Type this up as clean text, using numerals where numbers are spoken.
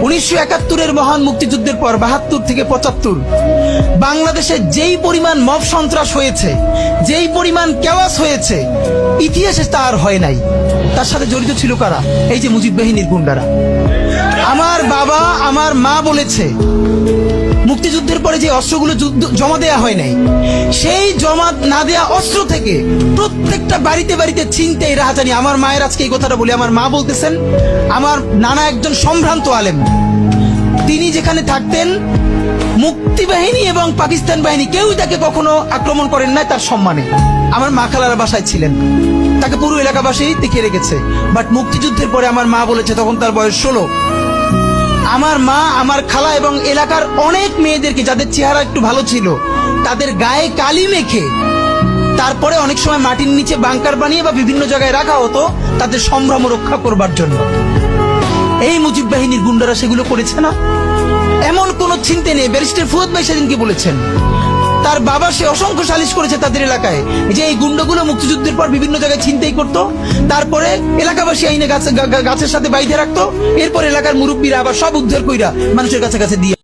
1971-এর মহান মুক্তিযুদ্ধের পর 72 থেকে 75 বাংলাদেশে যেই পরিমাণ মব সন্ত্রাস হয়েছে, যেই পরিমাণ কেওয়াস হয়েছে, ইতিহাসে তা আর হয় নাই। তার সাথে জড়িত ছিল কারা? এই যে মুজিব বাহিনীর গুন্ডারা। আমার বাবা, আমার মা বলেছে মুক্তিযুদ্ধের পরে যে অস্ত্রগুলো জমা দেয়া হয় নাই, সেই জমা না দেয়া অস্ত্র থেকে প্রত্যেকটা বাড়িতে বাড়িতে ছিনতাই, রাহাজানি। আমার মায়ের আজকে এই কথাটা বলি, আমার মা বলতেছেন আমার নানা একজন সম্ভ্রান্ত আলেম, তিনি যেখানে থাকতেন মুক্তি বাহিনী এবং পাকিস্তান বাহিনী কেউই তাকে কখনো আক্রমণ করেন নাই তার সম্মানে। আমার মা খালার বাসায় ছিলেন, তাকে পুরো এলাকাবাসী দেখে রেখেছে। বাট মুক্তিযুদ্ধের পরে আমার মা বলেছে, তখন তার বয়স 16, আমার মা, আমার খালা এবং এলাকার অনেক মেয়েদেরকে, যাদের চেহারা একটু ভালো ছিল, তাদের গায়ে কালি মেখে তারপরে অনেক সময় মাটির নিচে বাংকার বানিয়ে বা বিভিন্ন জায়গায় রাখা হতো তাদের সম্ভ্রম রক্ষা করবার জন্য। এই মুজিব বাহিনীর গুন্ডারা সেগুলো করেছে না? এমন কোন চিন্তা নেই। ব্যারিস্টার ফুয়াদ ভাই সেদিনকে বলেছেন তার বাবা সে অসংখ্য সালিশ করেছে তাদের এলাকায় যে এই গুন্ডাগুলো মুক্তিযুদ্ধের পর বিভিন্ন জায়গায় ছিনতাই করতো, তারপরে এলাকাবাসী আইনে গাছের সাথে বাইধে রাখতো, এরপর এলাকার মুরব্বীরা আবার সব উদ্ধার কইরা মানুষের কাছে কাছে দিয়ে